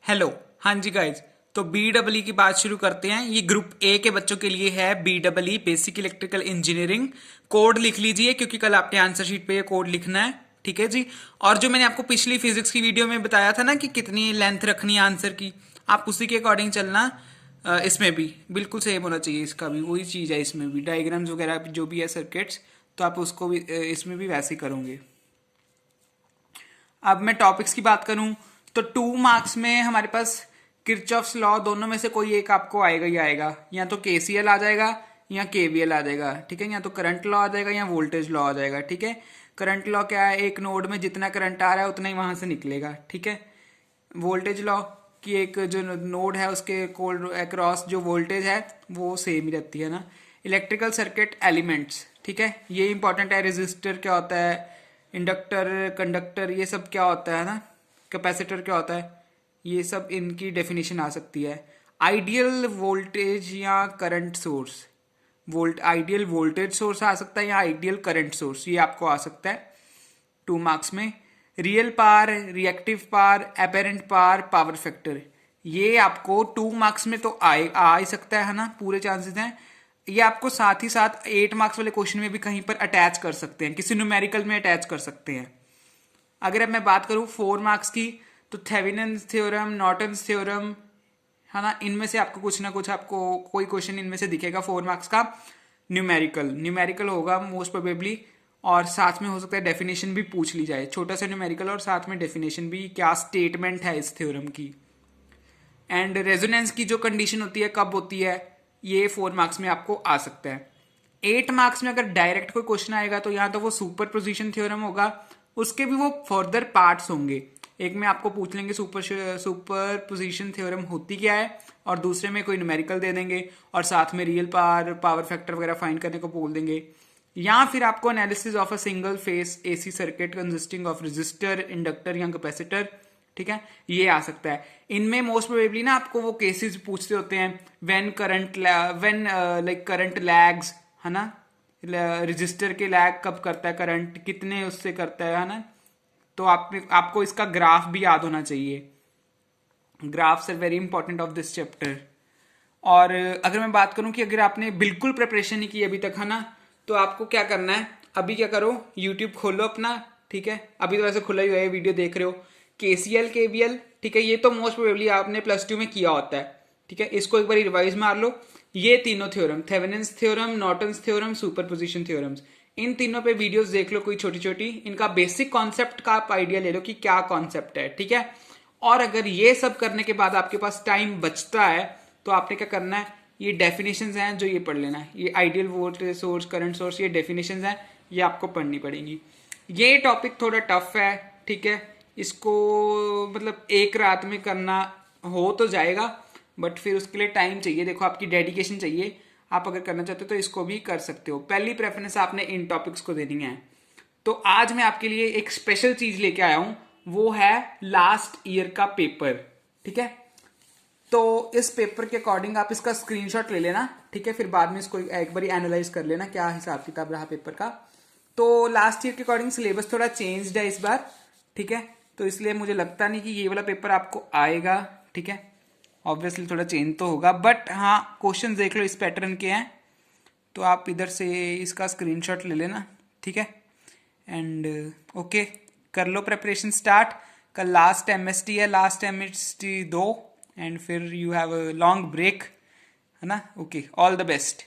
Hello. हाँ जी guys, तो BEE की बात शुरू करते हैं। ये ग्रुप ए के बच्चों के लिए है। BEE basic electrical engineering. Code लिख लीजिए क्योंकि कल आपने आंसर शीट पे ये कोड लिखना है। ठीक है जी। और जो मैंने आपको पिछली फिजिक्स की वीडियो में बताया था ना कि कितनी लेंथ रखनी है आंसर की, आप उसी के अकॉर्डिंग चलना। इसमें भी बिल्कुल सेम होना चाहिए, इसका भी वही चीज़ है। इसमें भी डायग्राम्स वगैरह जो भी है सर्किट्स, तो आप उसको भी इसमें भी वैसे ही करोगे। अब मैं टॉपिक्स की बात करूं तो 2 मार्क्स में हमारे पास किरचॉफ्स लॉ दोनों में से कोई एक आपको आएगा ही आएगा। या तो KCL आ जाएगा या KVL आ जाएगा। ठीक है, या तो करंट लॉ आ जाएगा या वोल्टेज लॉ आ जाएगा। ठीक है, करंट लॉ क्या है, एक नोड में जितना करंट आ रहा है उतना ही वहां से निकलेगा। ठीक है, वोल्टेज लॉ की एक जो नोड है उसके अक्रॉस जो वोल्टेज है वो सेम ही रहती है ना। इलेक्ट्रिकल सर्किट एलिमेंट्स, ठीक है, ये इंपॉर्टेंट है। रेजिस्टर क्या होता है, इंडक्टर, कंडक्टर, ये सब क्या होता है ना, कैपेसिटर क्या होता है, ये सब इनकी डेफिनेशन आ सकती है। आइडियल वोल्टेज या current source, ideal voltage source आ सकता है या आइडियल करंट सोर्स, ये आपको आ सकता है 2 मार्क्स में। Real power, reactive power, apparent power, power factor, ये आपको 2 मार्क्स में तो आ ही सकता है ना, पूरे चांसेस हैं। ये आपको साथ ही साथ 8 मार्क्स वाले क्वेश्चन में भी कहीं पर अटैच कर सकते हैं, किसी न्यूमेरिकल में अटैच कर सकते हैं। अगर अब मैं बात करूं 4 मार्क्स की, तो थेवेनिन्स थ्योरम, नॉर्टन्स थ्योरम, है ना, इनमें से आपको कुछ ना कुछ, आपको कोई क्वेश्चन इनमें से दिखेगा 4 मार्क्स का। न्यूमेरिकल होगा मोस्ट प्रोबेबली, और साथ में हो सकता है डेफिनेशन भी पूछ ली जाए, छोटा सा न्यूमेरिकल और साथ में डेफिनेशन भी, क्या स्टेटमेंट है इस थ्योरम की। एंड रेजोनेंस की जो कंडीशन होती है कब होती है, ये 4 मार्क्स में आपको आ सकता है। 8 मार्क्स में अगर डायरेक्ट कोई क्वेश्चन आएगा तो यहाँ तो वो सुपर पोजिशन थ्योरम होगा, उसके भी वो फर्दर पार्ट्स होंगे। एक में आपको पूछ लेंगे सुपर पोजिशन थ्योरम होती क्या है, और दूसरे में कोई न्यूमेरिकल दे देंगे और साथ में रियल पावर, पावर फैक्टर वगैरह फाइंड करने को बोल देंगे। या फिर आपको analysis of a single phase AC circuit consisting of resistor, inductor या कैपेसिटर, ठीक है, ये आ सकता है। इनमें मोस्ट प्रोबेबली ना आपको वो केसेस पूछते होते हैं, व्हेन करंट लैग्स, है ना, रजिस्टर के लैग कब करता है करंट, कितने उससे करता है ना। तो आपको इसका ग्राफ भी याद होना चाहिए। Graphs are very important of this chapter. और अगर मैं बात करूं कि अगर आपने बिल्कुल प्रिपरेशन नहीं की अभी तक, है ना, तो आपको क्या करना है, अभी क्या करो, यूट्यूब खोलो अपना। ठीक है, अभी तो वैसे खुला ही हुआ है, वीडियो देख रहे हो। KCL KVL, ठीक है, ये तो मोस्ट प्रोबेबली आपने +2 में किया होता है। ठीक है, इसको एक बार रिवाइज मार लो। ये तीनों theorem, Thevenin's theorem, Norton's theorem, superposition theorems, इन तीनों पे वीडियोस देख लो कोई छोटी छोटी, इनका बेसिक कॉन्सेप्ट का आप आइडिया ले लो कि क्या कॉन्सेप्ट है। ठीक है, और अगर ये सब करने के बाद आपके पास टाइम बचता है तो आपने क्या करना है, ये डेफिनेशंस हैं जो ये पढ़ लेना है। ये ideal voltage source, current source, ये डेफिनेशंस हैं, ये आपको पढ़नी पड़ेंगी। ये टॉपिक थोड़ा टफ है, ठीक है, इसको मतलब एक रात में करना हो तो जाएगा, बट फिर उसके लिए टाइम चाहिए। देखो, आपकी डेडिकेशन चाहिए। आप अगर करना चाहते हो तो इसको भी कर सकते हो। पहली प्रेफरेंस आपने इन टॉपिक्स को देनी है। तो आज मैं आपके लिए एक स्पेशल चीज लेके आया हूं, वो है लास्ट ईयर का पेपर। ठीक है, तो इस पेपर के अकॉर्डिंग आप इसका स्क्रीनशॉट ले लेना। ठीक है, फिर बाद में इसको एक बार एनालाइज कर लेना क्या हिसाब किताब रहा पेपर का। तो लास्ट ईयर के अकॉर्डिंग सिलेबस थोड़ा चेंज्ड है इस बार। ठीक है, तो इसलिए मुझे लगता नहीं कि ये वाला पेपर आपको आएगा। ठीक है, ऑब्वियसली थोड़ा चेंज तो होगा, बट हाँ, क्वेश्चन देख लो इस पैटर्न के हैं, तो आप इधर से इसका स्क्रीनशॉट ले लेना। ठीक है, एंड ओके, कर लो प्रेपरेशन स्टार्ट। कल लास्ट MST है, लास्ट MST 2, एंड फिर you have a long break, है ना। Okay, all the best.